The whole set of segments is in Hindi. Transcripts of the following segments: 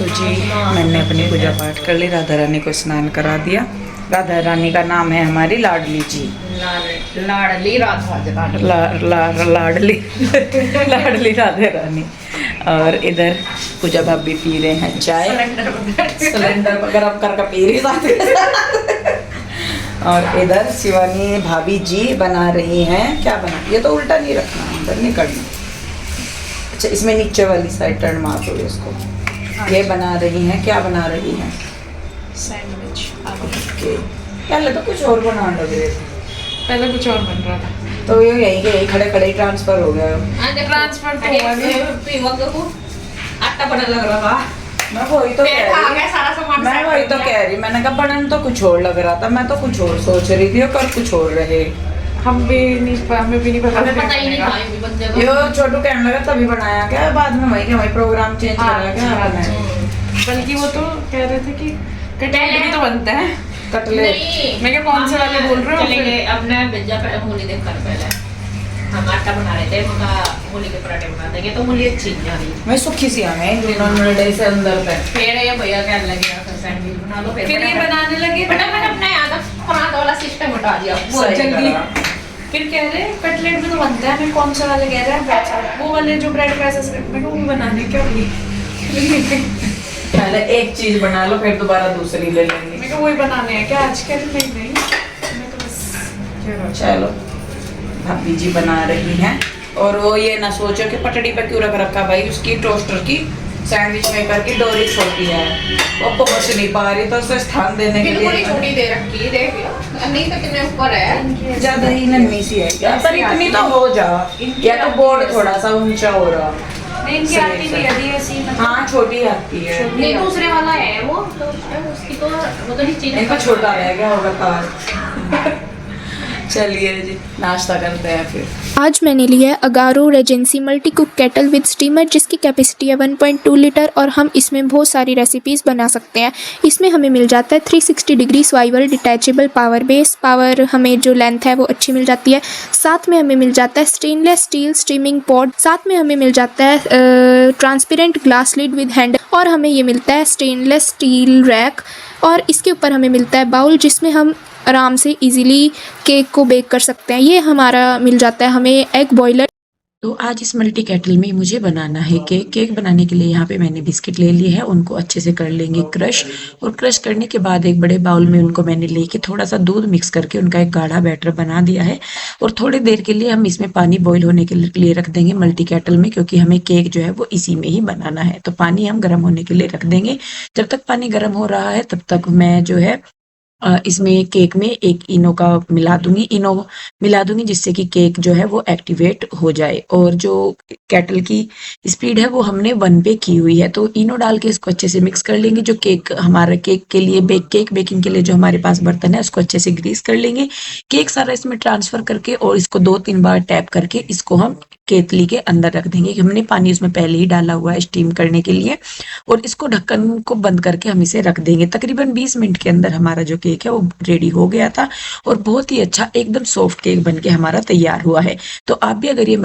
तो जी मैंने अपनी पूजा पाठ कर ली, राधा रानी को स्नान करा दिया। राधा रानी का नाम है हमारी लाडली जी, लाडली राधा लाडली लाडली राधा रानी। और इधर पूजा भाभी पी रहे हैं चाय, सिलेंडर पर गर्म करके पी रही साथ। और इधर शिवानी भाभी जी बना रही हैं, क्या बना, ये तो उल्टा नहीं रखना, अंदर नहीं करना। अच्छा, इसमें नीचे वाली साइड टर्न मार दो इसको। ये बना रही हैं, क्या बना रही हैं? सैंडविच। ओके, पहले तो कुछ और बनाने लग रहे थे, पहले कुछ और बन रहा था, तो ये यहीं के यहीं खड़े खड़े ट्रांसफर हो गया। ट्रांसफर तो हुआ नहीं, आटा बना लग रहा था। मैं वही तो कह रही, सारा सामान मैं वही तो कह रही, मैंने कहा बनन तो कुछ और लग रहा था, मैं तो कुछ और सोच रही थी और कर कुछ और रहे। हमें भी नहीं पता, हमें पता ही नहीं था ये बंदे को। यो छोटू कहने लगा तभी बनाया क्या, बाद में वही के वही प्रोग्राम चेंज करा क्या बनाया। बल्कि वो तो कह रहे थे कि कटलेट भी तो बनते हैं। कटलेट नहीं, मैं क्या कौन से वाले बोल रहे हो? चलेंगे अपने भेजा मूली देख कर पहले हम आटा बना रहे थे, उनका मूली के पराठे बना देंगे तो मूली अच्छी नहीं आ रही। मैं सुखी सी आ गई नॉर्मल से अंदर पे। फिर ये भैया कहने लगे फिर सैंडविच बना लो, फिर ये बनाने लगे, फटाफट अपने आधा पराठा वाला सिस्टम हटा दिया बहुत सही जल्दी। करा। फिर कह रहे कटलेट भी तो बनता है। मैं कौन सा वाले कह रहे हैं? वो वाले जो ब्रेड का ऐसा, मैं वो बनाने क्या बोली। पहले एक चीज बना लो फिर दोबारा दूसरी ले लेंगे। मैं वही बनाने हैं क्या आज के? नहीं मैं तो बस चलो, भाभी जी बना रही हैं। और वो ये ना सोचो कि पटड़ी पे क्यों रख रखा भाई, उसकी टोस्टर की सैंडविच मेकर की डोरी छोटी है, वो पहुंच नहीं पा रही, तो उसे स्थान देने के बिल्कुल ही लिए छोटी दे रखी है, देख लो नहीं तो कितने ऊपर है। ज्यादा ही नन्ही सी है क्या, पर इतनी तो हो जा, या तो बोर्ड थोड़ा सा ऊंचा हो रहा। नहीं, इनकी आती नहीं यदि ऐसी हाँ छोटी आती है, नहीं दूसरे वाला है वो तो उसकी तो वो तो नीचे इनका छोटा रह गया होगा तार। चलिए जी नाश्ता करते हैं फिर। आज मैंने लिया है Agaro Regency multi cook kettle with steamer, जिसकी कैपेसिटी है 1.2 लीटर और हम इसमें बहुत सारी रेसिपीज़ बना सकते हैं। इसमें हमें मिल जाता है 360 degree swivel detachable power base, power हमें जो लेंथ है वो अच्छी मिल जाती है। साथ में हमें मिल जाता है स्टेनलेस स्टील स्टीमिंग पॉट, साथ में हमें मिल जाता है transparent glass lid with handle, और हमें ये मिलता है स्टेनलेस स्टील रैक, और इसके ऊपर हमें मिलता है बाउल जिसमें हम आराम से इजीली केक को बेक कर सकते हैं। ये हमारा मिल जाता है हमें एग बॉयलर। तो आज इस मल्टी केटल में मुझे बनाना है केक। केक बनाने के लिए यहाँ पे मैंने बिस्किट ले लिए हैं, उनको अच्छे से कर लेंगे क्रश, और क्रश करने के बाद एक बड़े बाउल में उनको मैंने लेके थोड़ा सा दूध मिक्स करके उनका एक गाढ़ा बैटर बना दिया है। और थोड़ी देर के लिए हम इसमें पानी बॉईल होने के लिए रख देंगे मल्टी केटल में, क्योंकि हमें केक जो है वो इसी में ही बनाना है। तो पानी हम गर्म होने के लिए रख देंगे। जब तक पानी गर्म हो रहा है तब तक मैं जो है इसमें केक में एक इनो का इनो मिला दूंगी, जिससे कि केक जो है वो एक्टिवेट हो जाए। और जो केटल की स्पीड है वो हमने 1 पे की हुई है, तो इनो डाल के इसको अच्छे से मिक्स कर लेंगे। जो केक हमारा केक के लिए केक बेकिंग के लिए जो हमारे पास बर्तन है उसको अच्छे से ग्रीस कर लेंगे। केक सारा इसमें ट्रांसफर करके और इसको 2-3 बार टैप करके इसको हम केतली के अंदर रख देंगे। हमने पानी उसमें पहले ही डाला हुआ है स्टीम करने के लिए, और इसको ढक्कन को बंद करके हम इसे रख देंगे। तकरीबन 20 मिनट के अंदर हमारा जो केक है वो रेडी हो गया था, और बहुत ही अच्छा एकदम सॉफ्ट केक बनके हमारा तैयार हुआ है। तो आप भी अगर ये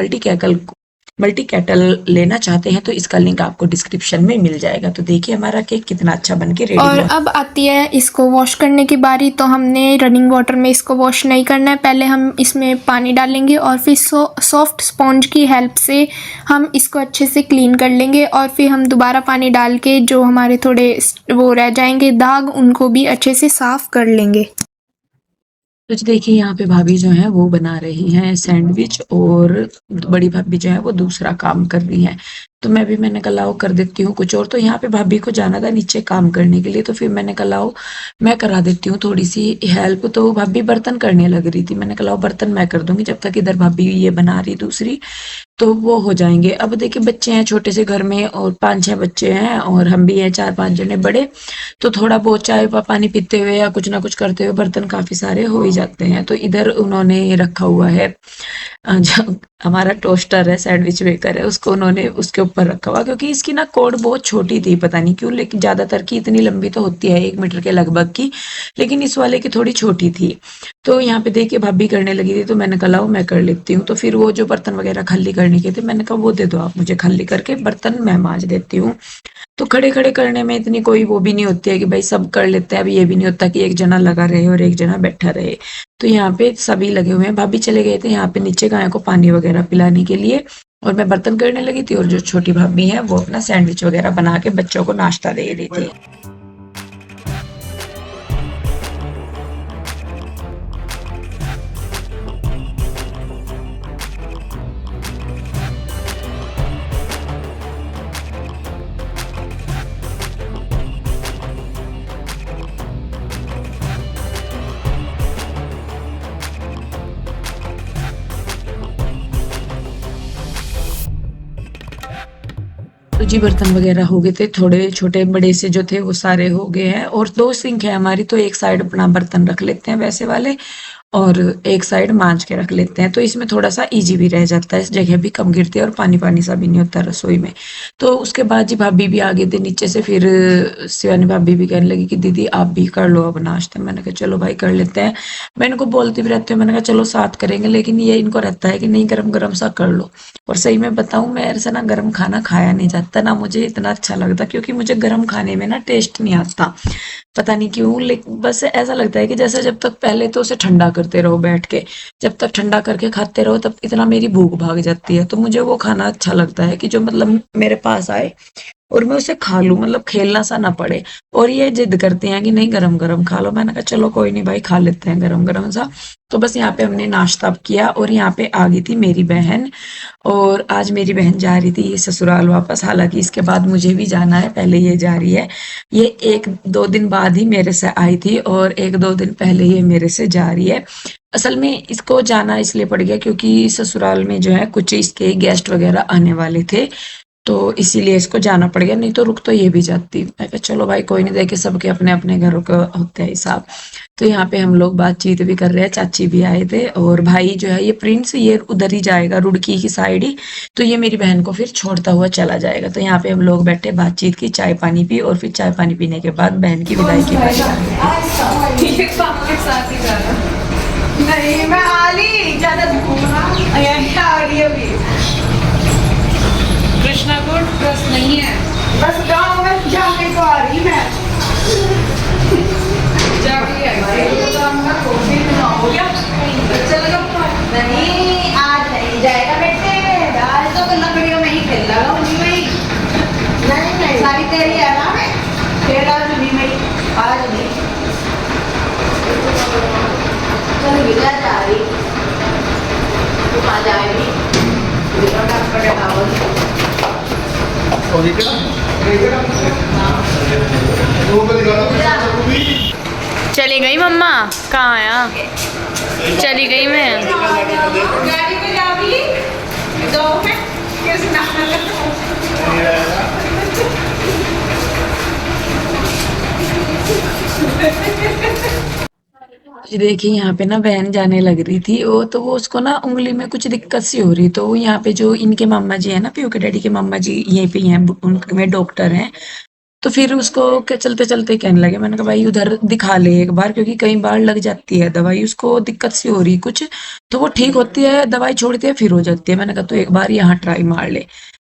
मल्टी केटल लेना चाहते हैं तो इसका लिंक आपको डिस्क्रिप्शन में मिल जाएगा। तो देखिए हमारा केक कितना अच्छा बनके रेडी और हुआ। अब आती है इसको वॉश करने की बारी। तो हमने रनिंग वाटर में इसको वॉश नहीं करना है, पहले हम इसमें पानी डालेंगे और फिर सॉफ्ट स्पॉन्ज की हेल्प से हम इसको अच्छे से क्लीन कर लेंगे, और फिर हम दोबारा पानी डाल के जो हमारे थोड़े वो रह जाएंगे दाग, उनको भी अच्छे से साफ कर लेंगे। तो जी देखिए यहाँ पे भाभी जो है वो बना रही हैं सैंडविच, और बड़ी भाभी जो है वो दूसरा काम कर रही हैं। तो मैंने कहा लाओ कर देती हूँ कुछ और। तो यहाँ पे भाभी को जाना था नीचे काम करने के लिए, तो फिर मैंने कहा लाओ मैं करा देती हूँ थोड़ी सी हेल्प। तो भाभी बर्तन करने लग रही थी, मैंने कहा लाओ बर्तन मैं कर दूंगी जब तक इधर भाभी ये बना रही दूसरी, तो वो हो जाएंगे। अब देखिए बच्चे हैं छोटे से घर में, और 5-6 बच्चे हैं, और हम भी हैं 4-5 जने बड़े, तो थोड़ा बहुत चाय पानी पीते हुए या कुछ ना कुछ करते हुए बर्तन काफी सारे हो ही जाते हैं। तो इधर उन्होंने रखा हुआ है जो हमारा टोस्टर है, सैंडविच मेकर है, उसको उन्होंने उसके ऊपर रखा हुआ, क्योंकि इसकी ना कॉर्ड बहुत छोटी थी, पता नहीं क्यों, लेकिन ज्यादातर की इतनी लंबी तो होती है 1 मीटर के लगभग की, लेकिन इस वाले की थोड़ी छोटी थी। तो यहाँ पे देखिए भाभी करने लगी थी, तो मैंने कहा लाओ मैं कर लेती हूँ। तो फिर वो जो बर्तन वगैरह खाली करने के थे, मैंने कहा वो दे दो आप मुझे, खाली करके बर्तन मैं मांज देती हूँ। तो खड़े खड़े करने में इतनी कोई वो भी नहीं होती है कि भाई सब कर लेते हैं। अभी ये भी नहीं होता कि एक जना लगा रहे और एक जना बैठा रहे। तो यहाँ पे सभी लगे हुए हैं। भाभी चले गए थे यहाँ पे नीचे गाय को पानी वगैरह पिलाने के लिए, और मैं बर्तन करने लगी थी, और जो छोटी भाभी है वो अपना सैंडविच वगैरह बना के बच्चों को नाश्ता दे रही थी। तो जी बर्तन वगैरह हो गए थे, थोड़े छोटे बड़े से जो थे वो सारे हो गए हैं, और 2 सिंक है हमारी, तो एक साइड अपना बर्तन रख लेते हैं वैसे वाले, और एक साइड मांज के रख लेते हैं। तो इसमें थोड़ा सा इजी भी रह जाता है, इस जगह भी कम गिरती है और पानी पानी सा भी नहीं होता रसोई में। तो उसके बाद जी भाभी भी आ गए थे नीचे से, फिर शिवानी भाभी भी कहने लगी कि दीदी आप भी कर लो अब नाश्ता। मैंने कहा चलो भाई कर लेते हैं। मैं इनको बोलती भी रहती हूँ, मैंने कहा चलो साथ करेंगे, लेकिन ये इनको रहता है कि नहीं गरम गरम सा कर लो। और सही में बताऊं, मेरे से ना गरम खाना खाया नहीं जाता, ना मुझे इतना अच्छा लगता, क्योंकि मुझे गरम खाने में ना टेस्ट नहीं आता, पता नहीं क्यों। लेकिन बस ऐसा लगता है कि जैसे जब तक पहले तो उसे ठंडा करते रहो बैठ के, जब तक ठंडा करके खाते रहो तब इतना मेरी भूख भाग जाती है। तो मुझे वो खाना अच्छा लगता है कि जो मतलब मेरे पास आए और मैं उसे खा लूं, मतलब खेलना सा ना पड़े। और ये जिद करते हैं कि नहीं गरम गरम खा लो। मैंने कहा चलो कोई नहीं भाई, खा लेते हैं गरम गरम सा। तो बस यहाँ पे हमने नाश्ता किया, और यहाँ पे आ गई थी मेरी बहन, और आज मेरी बहन जा रही थी ये ससुराल वापस। हालांकि इसके बाद मुझे भी जाना है, पहले ये जा रही है। ये 1-2 दिन बाद ही मेरे से आई थी, और 1-2 दिन पहले ये मेरे से जा रही है। असल में इसको जाना इसलिए पड़ गया क्योंकि ससुराल में जो है कुछ इसके गेस्ट वगैरह आने वाले थे, तो इसीलिए इसको जाना पड़ गया, नहीं तो रुक तो ये भी जाती। मैं कहा चलो भाई कोई नहीं, देखे सबके अपने अपने घरों का होता है हिसाब। तो यहाँ पे हम लोग बातचीत भी कर रहे हैं, चाची भी आए थे, और भाई जो है ये प्रिंस, ये उधर ही जाएगा रुड़की की साइड ही, तो ये मेरी बहन को फिर छोड़ता हुआ चला जाएगा। तो यहाँ पे हम लोग बैठे, बातचीत की, चाय पानी पी, और फिर चाय पानी पीने के बाद बहन की विदाई की बारी आ गई। ये पापा के साथ ही जाना। नहीं मैं आली ज्यादा घूमना आ रही है अभी। कृष्णा को बस नहीं है, बस गाँव में जाने को आ रही मैं। जाके आई तो हमका कॉफी हो गया। चल नहीं आज नहीं जाएगा बेटे, आज तो लकड़ियों में ही खेल लगा उन्हीं में ही। नहीं सारी तेरी है ना, मैं खेला उन्हीं में ही, आज नहीं। चल विदा जा रही, तुम आ जाएगी चली गई मम्मा, कहाँ आया? चली गई मैं। गाड़ी में जाओगी दो में कृष्णा जी देखिए यहाँ पे ना बहन जाने लग रही थी, वो उसको ना उंगली में कुछ दिक्कत सी हो रही, तो वो यहाँ पे जो इनके मामा जी है ना, पीयू के डैडी के मामा जी यहीं पे हैं, उनके डॉक्टर हैं। तो फिर उसको चलते चलते कहने लगे, मैंने कहा भाई उधर दिखा ले एक बार, क्योंकि कई बार लग जाती है दवाई, उसको दिक्कत सी हो रही कुछ, तो वो ठीक होती है, दवाई छोड़ती है फिर हो जाती है। मैंने कहा तो एक बार यहाँ ट्राई मार ले।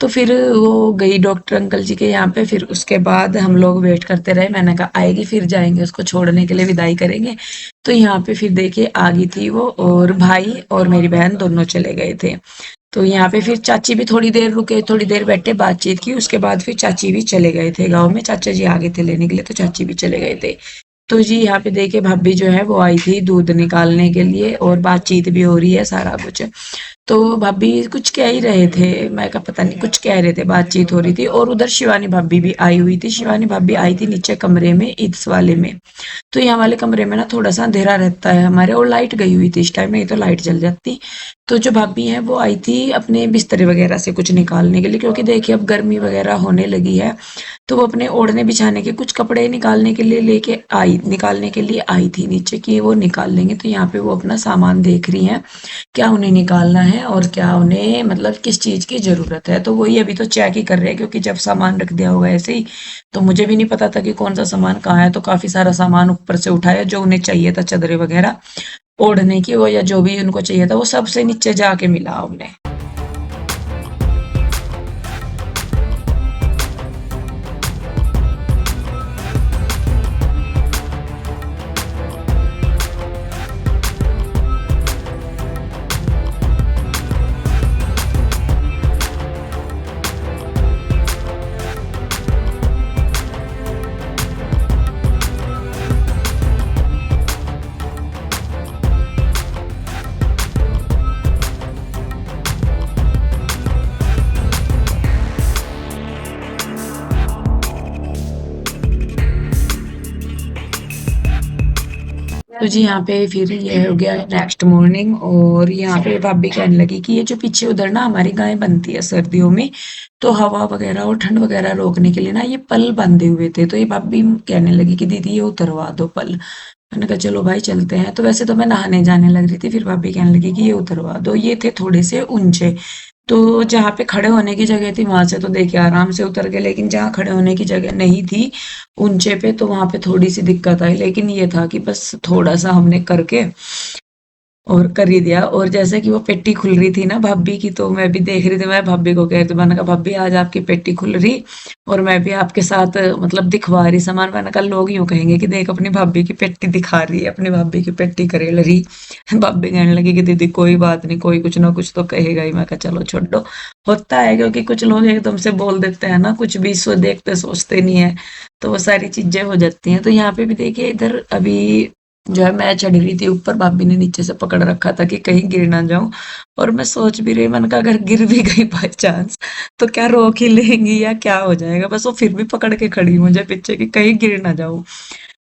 तो फिर वो गई डॉक्टर अंकल जी के यहाँ पे, फिर उसके बाद हम लोग वेट करते रहे। मैंने कहा आएगी फिर जाएंगे उसको छोड़ने के लिए, विदाई करेंगे। तो यहाँ पे फिर देखिए आ गई थी वो, और भाई और मेरी बहन दोनों चले गए थे। तो यहाँ पे फिर चाची भी थोड़ी देर रुके, थोड़ी देर बैठे, बातचीत की, उसके बाद फिर चाची भी चले गए थे गाँव में। चाचा जी आ गए थे लेने के लिए, तो चाची भी चले गए थे। तो जी यहाँ पे देखिए भाभी जो है वो आई थी दूध निकालने के लिए, और बातचीत भी हो रही है सारा कुछ। तो भाभी कुछ कह ही रहे थे, मैं कहा पता नहीं कुछ कह रहे थे, बातचीत हो रही थी। और उधर शिवानी भाभी भी आई हुई थी। शिवानी भाभी आई थी नीचे कमरे में, इस वाले में। तो यहाँ वाले कमरे में ना थोड़ा सा अंधेरा रहता है हमारे, और लाइट गई हुई थी इस टाइम, नहीं तो लाइट जल जाती। तो जो भाभी है वो आई थी अपने बिस्तरे वगैरह से कुछ निकालने के लिए, क्योंकि देखिए अब गर्मी वगैरह होने लगी है, तो वो अपने ओढ़ने बिछाने के कुछ कपड़े निकालने के लिए आई थी नीचे, कि वो निकाल लेंगे। तो यहाँ पे वो अपना सामान देख रही हैं, क्या उन्हें निकालना है और क्या उन्हें मतलब किस चीज़ की ज़रूरत है। तो वही अभी तो चेक ही कर रहे हैं, क्योंकि जब सामान रख दिया होगा ऐसे ही, तो मुझे भी नहीं पता था कि कौन सा सामान कहाँ है। तो काफ़ी सारा सामान ऊपर से उठाया, जो उन्हें चाहिए था, चादरें वगैरह ओढ़ने की वो, या जो भी उनको चाहिए था, वो सबसे नीचे जाके मिला उन्हें। तो जी यहाँ पे फिर ये हो गया नेक्स्ट मॉर्निंग, और यहाँ पे भाभी कहने लगी कि ये जो पीछे उधर ना हमारी गाय बनती है सर्दियों में, तो हवा वगैरह और ठंड वगैरह रोकने के लिए ना ये पल बंधे हुए थे, तो ये भाभी कहने लगी कि दीदी ये उतरवा दो पल। मैंने कहा चलो भाई चलते हैं। तो वैसे तो मैं नहाने जाने लग रही थी, फिर भाभी कहने लगी कि ये उतरवा दो। ये थे थोड़े से ऊंचे, तो जहाँ पे खड़े होने की जगह थी वहां से तो देखिए आराम से उतर गए, लेकिन जहाँ खड़े होने की जगह नहीं थी ऊंचे पे, तो वहां पे थोड़ी सी दिक्कत आई। लेकिन ये था कि बस थोड़ा सा हमने करके और कर ही दिया। और जैसे कि वो पेटी खुल रही थी ना भाभी की, तो मैं भी देख रही थी, मैं भाभी को कह रही थी, मैंने कहा भाभी आज आपकी पेटी खुल रही और मैं भी आपके साथ मतलब दिखवा रही सामान। मैंने कहा लोग यूं कहेंगे कि देख अपनी भाभी की पेटी दिखा रही है, अपनी भाभी की पेटी करेल रही। भाभी कहने लगी कि दीदी कोई बात नहीं, कोई कुछ ना कुछ तो कहेगा ही। मैं कहा चलो छोड़ो, होता है, क्योंकि कुछ लोग एकदम से बोल देते हैं ना, कुछ भी सो देखते सोचते नहीं है, तो वो सारी चीजें हो जाती हैं। तो यहाँ पे भी देखिए इधर अभी जो है मैं चढ़ रही थी ऊपर, भाभी ने नीचे से पकड़ रखा था कि कहीं गिर ना जाऊं। और मैं सोच भी रही, मैंने कहा अगर गिर भी गई बाय चांस तो क्या रोक ही लेंगी या क्या हो जाएगा, बस वो फिर भी पकड़ के खड़ी मुझे पीछे कि कहीं गिर ना जाऊं।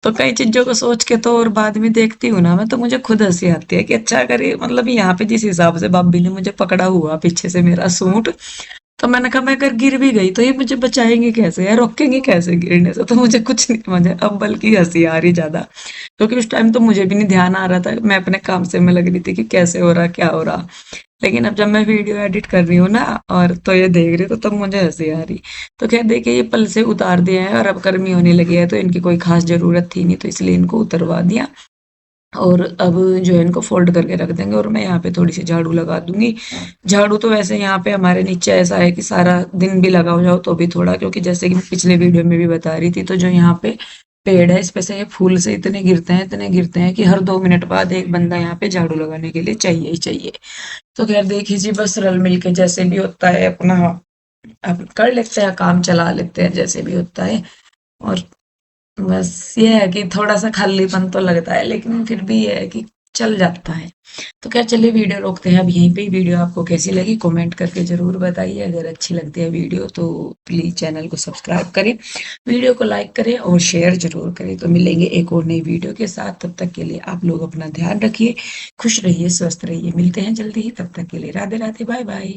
तो कई चीजों को सोच के तो और बाद में देखती हूँ ना मैं, तो मुझे खुद हंसी आती है कि अच्छा अगर ये मतलब यहाँ पे जिस हिसाब से भाभी ने मुझे पकड़ा हुआ पीछे से मेरा सूट, तो मैंने कहा मैं अगर गिर भी गई तो ये मुझे बचाएंगे कैसे या रोकेंगे कैसे गिरने से। तो मुझे कुछ नहीं, मुझे अब बल्कि हंसी आ रही ज्यादा, क्योंकि उस टाइम तो मुझे भी नहीं ध्यान आ रहा था, मैं अपने काम से मैं लग रही थी कि कैसे हो रहा क्या हो रहा। लेकिन अब जब मैं वीडियो एडिट कर रही हूँ ना और तो ये देख रही, तो तब मुझे हंसी आ रही। तो खैर देखिए ये पल से उतार दिया है, और अब गर्मी होने लगी है तो इनकी कोई खास जरूरत थी नहीं, तो इसलिए इनको उतरवा दिया। और अब जो है इनको फोल्ड करके रख देंगे, और मैं यहाँ पे थोड़ी सी झाड़ू लगा दूंगी। झाड़ू तो वैसे यहाँ पे हमारे नीचे ऐसा है कि सारा दिन भी लगा हो जाओ तो भी थोड़ा, क्योंकि जैसे कि मैं पिछले वीडियो में भी बता रही थी, तो जो यहाँ पे पेड़ है इस पे से ये फूल से इतने गिरते हैं कि हर 2 मिनट बाद एक बंदा यहाँ पे झाड़ू लगाने के लिए चाहिए ही चाहिए। तो खैर देखिए जी, बस रल मिल के जैसे भी होता है अपना अब कर लेते हैं, काम चला लेते हैं जैसे भी होता है। और बस ये है कि थोड़ा-सा खालीपन तो लगता है, लेकिन फिर भी ये है कि चल जाता है। तो क्या, चलिए वीडियो रोकते हैं अब यहीं पे ही। वीडियो आपको कैसी लगी कमेंट करके ज़रूर बताइए। अगर अच्छी लगती है वीडियो तो प्लीज़ चैनल को सब्सक्राइब करें, वीडियो को लाइक करें और शेयर ज़रूर करें। तो मिलेंगे एक और नई वीडियो के साथ, तब तक के लिए आप लोग अपना ध्यान रखिए, खुश रहिए, स्वस्थ रहिए। मिलते हैं जल्दी ही, तब तक के लिए राधे-राधे, बाय-बाय।